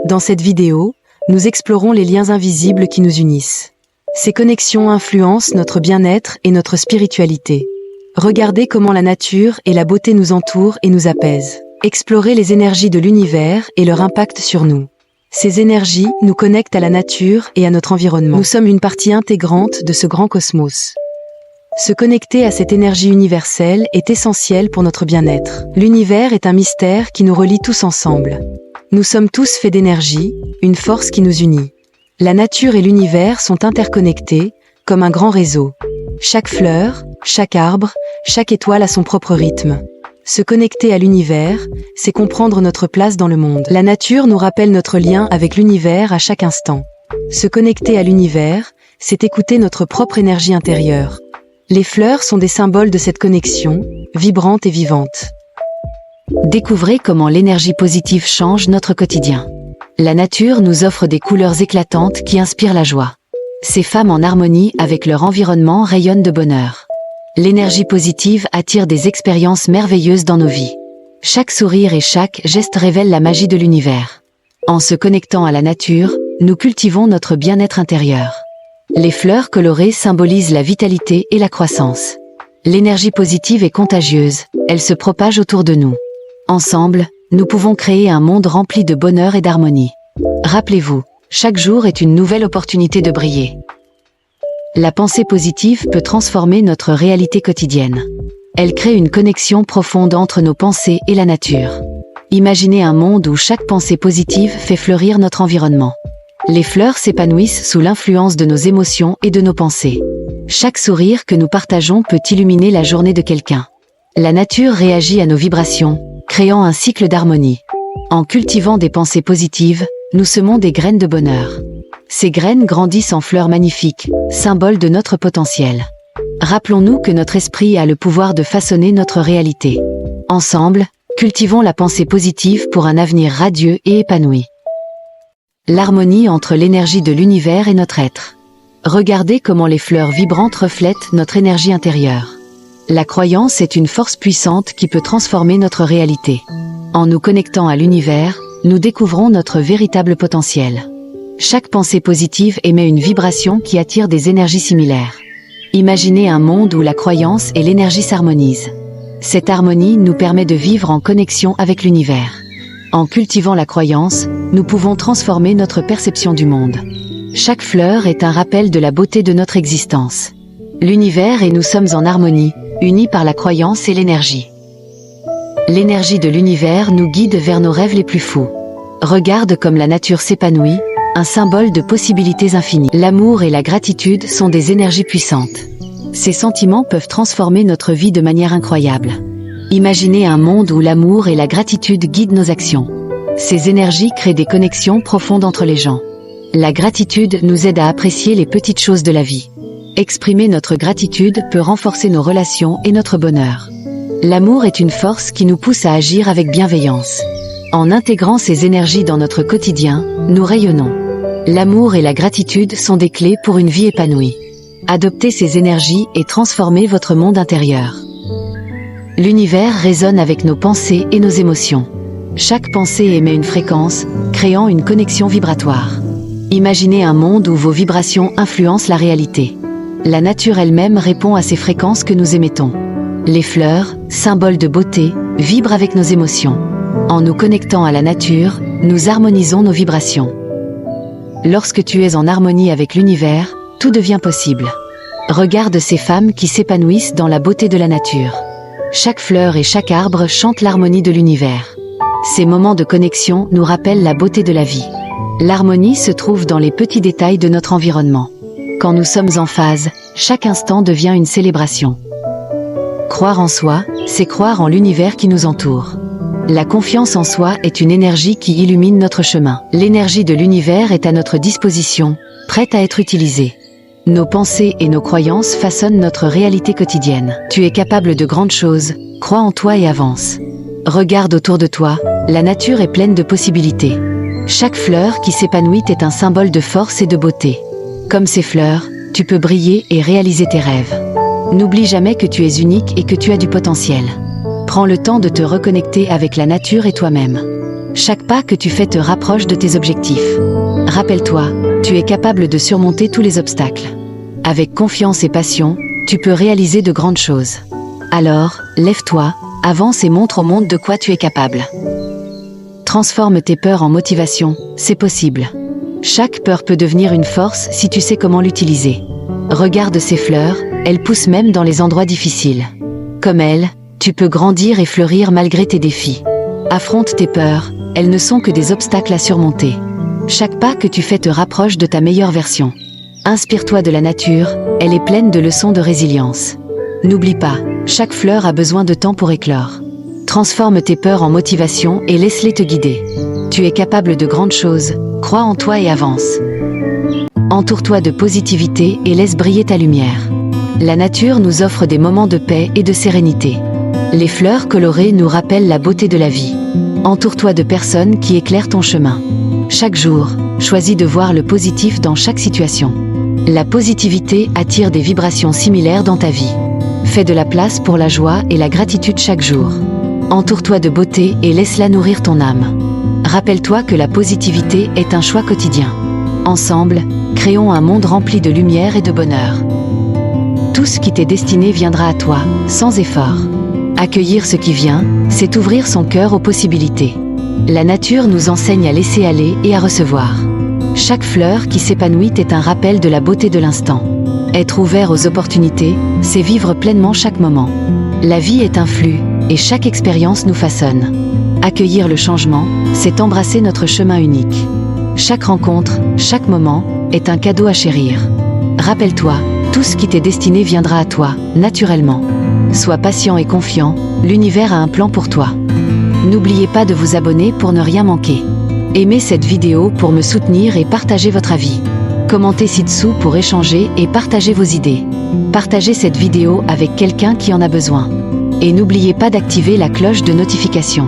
Dans cette vidéo, nous explorons les liens invisibles qui nous unissent. Ces connexions influencent notre bien-être et notre spiritualité. Regardez comment la nature et la beauté nous entourent et nous apaisent. Explorez les énergies de l'univers et leur impact sur nous. Ces énergies nous connectent à la nature et à notre environnement. Nous sommes une partie intégrante de ce grand cosmos. Se connecter à cette énergie universelle est essentiel pour notre bien-être. L'univers est un mystère qui nous relie tous ensemble. Nous sommes tous faits d'énergie, une force qui nous unit. La nature et l'univers sont interconnectés, comme un grand réseau. Chaque fleur, chaque arbre, chaque étoile a son propre rythme. Se connecter à l'univers, c'est comprendre notre place dans le monde. La nature nous rappelle notre lien avec l'univers à chaque instant. Se connecter à l'univers, c'est écouter notre propre énergie intérieure. Les fleurs sont des symboles de cette connexion, vibrantes et vivantes. Découvrez comment l'énergie positive change notre quotidien. La nature nous offre des couleurs éclatantes qui inspirent la joie. Ces femmes en harmonie avec leur environnement rayonnent de bonheur. L'énergie positive attire des expériences merveilleuses dans nos vies. Chaque sourire et chaque geste révèlent la magie de l'univers. En se connectant à la nature, nous cultivons notre bien-être intérieur. Les fleurs colorées symbolisent la vitalité et la croissance. L'énergie positive est contagieuse, elle se propage autour de nous. Ensemble, nous pouvons créer un monde rempli de bonheur et d'harmonie. Rappelez-vous, chaque jour est une nouvelle opportunité de briller. La pensée positive peut transformer notre réalité quotidienne. Elle crée une connexion profonde entre nos pensées et la nature. Imaginez un monde où chaque pensée positive fait fleurir notre environnement. Les fleurs s'épanouissent sous l'influence de nos émotions et de nos pensées. Chaque sourire que nous partageons peut illuminer la journée de quelqu'un. La nature réagit à nos vibrations, créant un cycle d'harmonie. En cultivant des pensées positives, nous semons des graines de bonheur. Ces graines grandissent en fleurs magnifiques, symboles de notre potentiel. Rappelons-nous que notre esprit a le pouvoir de façonner notre réalité. Ensemble, cultivons la pensée positive pour un avenir radieux et épanoui. L'harmonie entre l'énergie de l'univers et notre être. Regardez comment les fleurs vibrantes reflètent notre énergie intérieure. La croyance est une force puissante qui peut transformer notre réalité. En nous connectant à l'univers, nous découvrons notre véritable potentiel. Chaque pensée positive émet une vibration qui attire des énergies similaires. Imaginez un monde où la croyance et l'énergie s'harmonisent. Cette harmonie nous permet de vivre en connexion avec l'univers. En cultivant la croyance, nous pouvons transformer notre perception du monde. Chaque fleur est un rappel de la beauté de notre existence. L'univers et nous sommes en harmonie, unis par la croyance et l'énergie. L'énergie de l'univers nous guide vers nos rêves les plus fous. Regarde comme la nature s'épanouit, un symbole de possibilités infinies. L'amour et la gratitude sont des énergies puissantes. Ces sentiments peuvent transformer notre vie de manière incroyable. Imaginez un monde où l'amour et la gratitude guident nos actions. Ces énergies créent des connexions profondes entre les gens. La gratitude nous aide à apprécier les petites choses de la vie. Exprimer notre gratitude peut renforcer nos relations et notre bonheur. L'amour est une force qui nous pousse à agir avec bienveillance. En intégrant ces énergies dans notre quotidien, nous rayonnons. L'amour et la gratitude sont des clés pour une vie épanouie. Adoptez ces énergies et transformez votre monde intérieur. L'univers résonne avec nos pensées et nos émotions. Chaque pensée émet une fréquence, créant une connexion vibratoire. Imaginez un monde où vos vibrations influencent la réalité. La nature elle-même répond à ces fréquences que nous émettons. Les fleurs, symboles de beauté, vibrent avec nos émotions. En nous connectant à la nature, nous harmonisons nos vibrations. Lorsque tu es en harmonie avec l'univers, tout devient possible. Regarde ces femmes qui s'épanouissent dans la beauté de la nature. Chaque fleur et chaque arbre chantent l'harmonie de l'univers. Ces moments de connexion nous rappellent la beauté de la vie. L'harmonie se trouve dans les petits détails de notre environnement. Quand nous sommes en phase, chaque instant devient une célébration. Croire en soi, c'est croire en l'univers qui nous entoure. La confiance en soi est une énergie qui illumine notre chemin. L'énergie de l'univers est à notre disposition, prête à être utilisée. Nos pensées et nos croyances façonnent notre réalité quotidienne. Tu es capable de grandes choses, crois en toi et avance. Regarde autour de toi, la nature est pleine de possibilités. Chaque fleur qui s'épanouit est un symbole de force et de beauté. Comme ces fleurs, tu peux briller et réaliser tes rêves. N'oublie jamais que tu es unique et que tu as du potentiel. Prends le temps de te reconnecter avec la nature et toi-même. Chaque pas que tu fais te rapproche de tes objectifs. Rappelle-toi, tu es capable de surmonter tous les obstacles. Avec confiance et passion, tu peux réaliser de grandes choses. Alors, lève-toi, avance et montre au monde de quoi tu es capable. Transforme tes peurs en motivation, c'est possible. Chaque peur peut devenir une force si tu sais comment l'utiliser. Regarde ces fleurs, elles poussent même dans les endroits difficiles. Comme elles, tu peux grandir et fleurir malgré tes défis. Affronte tes peurs, elles ne sont que des obstacles à surmonter. Chaque pas que tu fais te rapproche de ta meilleure version. Inspire-toi de la nature, elle est pleine de leçons de résilience. N'oublie pas, chaque fleur a besoin de temps pour éclore. Transforme tes peurs en motivation et laisse-les te guider. Tu es capable de grandes choses, crois en toi et avance. Entoure-toi de positivité et laisse briller ta lumière. La nature nous offre des moments de paix et de sérénité. Les fleurs colorées nous rappellent la beauté de la vie. Entoure-toi de personnes qui éclairent ton chemin. Chaque jour, choisis de voir le positif dans chaque situation. La positivité attire des vibrations similaires dans ta vie. Fais de la place pour la joie et la gratitude chaque jour. Entoure-toi de beauté et laisse-la nourrir ton âme. Rappelle-toi que la positivité est un choix quotidien. Ensemble, créons un monde rempli de lumière et de bonheur. Tout ce qui t'est destiné viendra à toi, sans effort. Accueillir ce qui vient, c'est ouvrir son cœur aux possibilités. La nature nous enseigne à laisser aller et à recevoir. Chaque fleur qui s'épanouit est un rappel de la beauté de l'instant. Être ouvert aux opportunités, c'est vivre pleinement chaque moment. La vie est un flux, et chaque expérience nous façonne. Accueillir le changement, c'est embrasser notre chemin unique. Chaque rencontre, chaque moment, est un cadeau à chérir. Rappelle-toi, tout ce qui t'est destiné viendra à toi, naturellement. Sois patient et confiant, l'univers a un plan pour toi. N'oubliez pas de vous abonner pour ne rien manquer. Aimez cette vidéo pour me soutenir et partagez votre avis. Commentez ci-dessous pour échanger et partager vos idées. Partagez cette vidéo avec quelqu'un qui en a besoin. Et n'oubliez pas d'activer la cloche de notification.